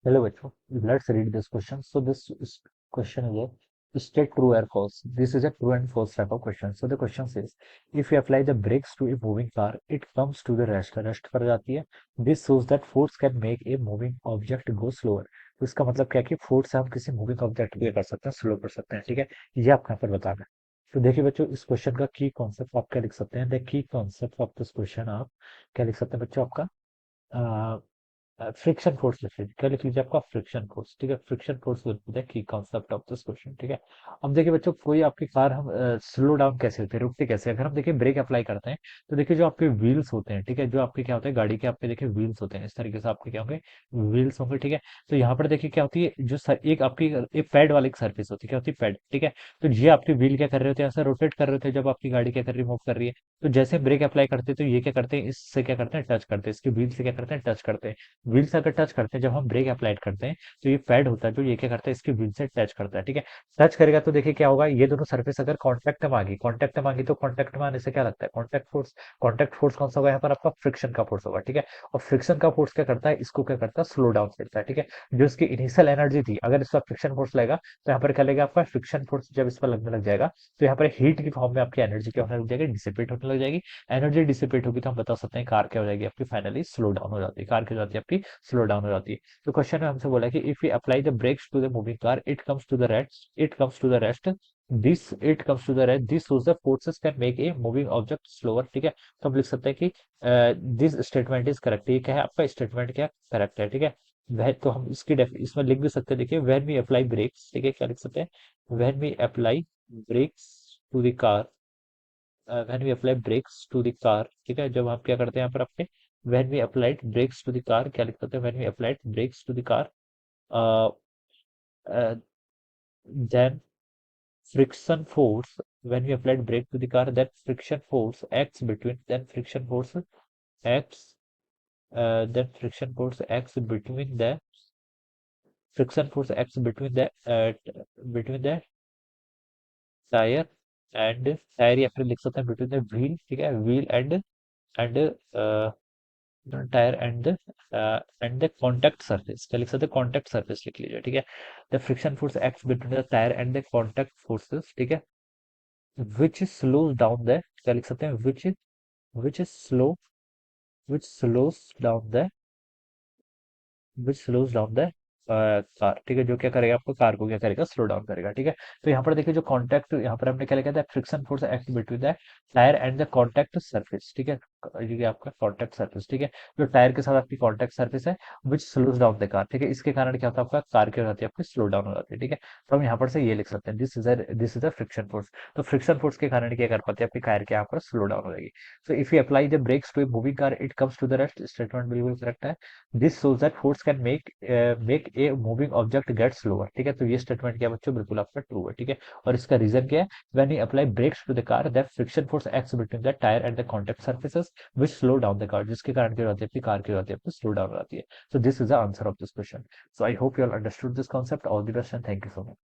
Hello, bachcho. Let's read this question. So question is a state true or false. This is a true and false type of question. So the question says, if you apply the brakes to a moving car, it comes to the rest. Rest पर जाती है. This shows that force can make a moving object go slower. तो इसका मतलब क्या है कि force से हम किसी मूविंग ऑब्जेक्ट को क्या कर सकते हैं, स्लो कर सकते हैं. ठीक है, ये आपको यहाँ पर बताना है. तो देखिए बच्चों, इस क्वेश्चन का की कॉन्सेप्ट आप क्या लिख सकते हैं. The key concept of this question आप क्या लिख सकते हैं बच्चों. आपका फ्रिक्शन फोर्स लिख लीजिए. क्या लिख लीजिए आपका फ्रिक्शन फोर्स. ठीक है, फ्रिक्शन फोर्स विल की कॉन्सेप्ट ऑफ दिस क्वेश्चन. ठीक है, अब देखिए बच्चों, कोई आपकी कार हम स्लो डाउन कैसे होते हैं, रुकते कैसे हैं? अगर हम देखिए ब्रेक अप्लाई करते हैं तो देखिए जो आपके व्हील्स होते हैं, ठीक है, जो आपके क्या होते हैं गाड़ी के, आपके देखिए व्हील्स होते हैं, इस तरीके से आपके क्या होंगे, व्हील्स होंगे. ठीक है, तो यहाँ पर देखिए क्या होती है, एक आपकी एक पैड वाली एक सर्फेस होती है, क्या होती है, पैड. ठीक है, तो ये आपके व्हील क्या कर रहे होते हैं, ऐसा रोटेट कर रहे होते हैं जब आपकी गाड़ी क्या कर रही है, मूव कर रही है. तो जैसे ब्रेक अप्लाई करते हैं तो ये क्या करते हैं, इससे क्या करते हैं, टच करते हैं, इसके व्हील से क्या करते हैं, टच करते हैं. व्हील से अगर टच करते हैं, जब हम ब्रेक अप्लाई करते हैं तो ये पैड होता है जो ये क्या करता है, इसके व्हील से टच करता है. ठीक है, टच करेगा तो देखिए क्या होगा, ये दोनों सरफेस अगर कांटेक्ट में आ गई, कांटेक्ट में आ गई तो कांटेक्ट में आने से क्या लगता है, कांटेक्ट फोर्स. कांटेक्ट फोर्स कौन सा होगा यहाँ पर, आपका फ्रिक्शन का फोर्स होगा. ठीक है, और फ्रिक्शन का फोर्स क्या करता है, इसको क्या करता है, स्लो डाउन करता है. ठीक है, जो इसकी इनिशियल एनर्जी थी, अगर इस पर फ्रिक्शन फोर्स लगेगा तो यहाँ पर क्या लगेगा, आपका फ्रिक्शन फोर्स जब इस पर लगने लग जाएगा तो यहाँ पर हीट की फॉर्म में आपकी एनर्जी क्या होने लग जाएगी, डिसिपेट होने लग जाएगी. एनर्जी डिसिपेट होगी तो हम बता सकते हैं कार क्या हो जाएगी आपकी, फाइनली स्लो डाउन हो जाती है. कार क्या हो जाती है आपकी, स्लो डाउन हो जाती है. तो क्वेश्चन में हमसे बोला कि if you apply the brakes to the moving car, it comes to the rest. This shows the forces can make a moving object slower. ठीक है, तो हम लिख सकते हैं कि दिस स्टेटमेंट इज करेक्ट. ये क्या है आपका स्टेटमेंट, क्या करेक्ट है. ठीक है, वह तो हम इसमें लिख भी सकते हैं. देखिए, व्हेन वी अप्लाई ब्रेक्स, ठीक है, क्या लिख सकते हैं, when we apply brakes to the car, when we apply brakes to the car. ठीक है, जब हम क्या करते हैं यहाँ पर अपने, when we applied brakes to the car, क्या लिख सकते हैं, when we applied brakes to the car, then friction force, when we applied brake to the car, that friction force acts between, acts then friction force acts between the tyre and, tyre या फिर लिख सकते हैं between the wheel. ठीक है, wheel and tyre and the contact surface. क्या लिख सकते हैं, कॉन्टैक्ट सरफेस लिख लीजिए. ठीक है, the friction force acts between the tyre and the contact forces. ठीक है, which slows down the, क्या लिख सकते हैं, which is slow which slows down the car. ठीक है, जो क्या करेगा, आपको कार को क्या करेगा, स्लो डाउन करेगा. ठीक है, तो यहाँ पर देखिए जो कॉन्टैक्ट, यहाँ पर हमने क्या लिखा था, friction force act between the tyre and the contact surface. ठीक है, ये आपका कॉन्टैक्ट सरफेस. ठीक है, जो टायर के साथ आपकी कॉन्टैक्ट सरफेस है, विच स्लोज डाउन द कार. ठीक है, इसके कारण क्या होता है, आपका कार क्या हो जाती है, आपकी स्लो डाउन हो जाती है. ठीक है, तो हम यहाँ पर से ये लिख सकते हैं, this is a friction force. तो फ्रिक्शन फोर्स के कारण क्या कर पाते हैं, आपकी कार के यहाँ पर स्लो डाउन हो जाएगी. So if you apply the brakes to a moving car, it comes to the rest. Statement बिल्कुल करेक्ट है. This shows that force can make a moving object get slower. ठीक है, तो ये स्टेटमेंट क्या है बच्चों, बिल्कुल आपका ट्रू है. ठीक है, और इसका रीजन क्या है, when we apply brakes to the car, that friction force acts between the tire and the contact surfaces which slow down the car. जिसके कारण क्या होती है, आपकी कार क्या होती है, आपकी स्लो डाउन हो जाती है. So this is the answer of this question. So I hope you all understood this concept. All the best and thank you so much.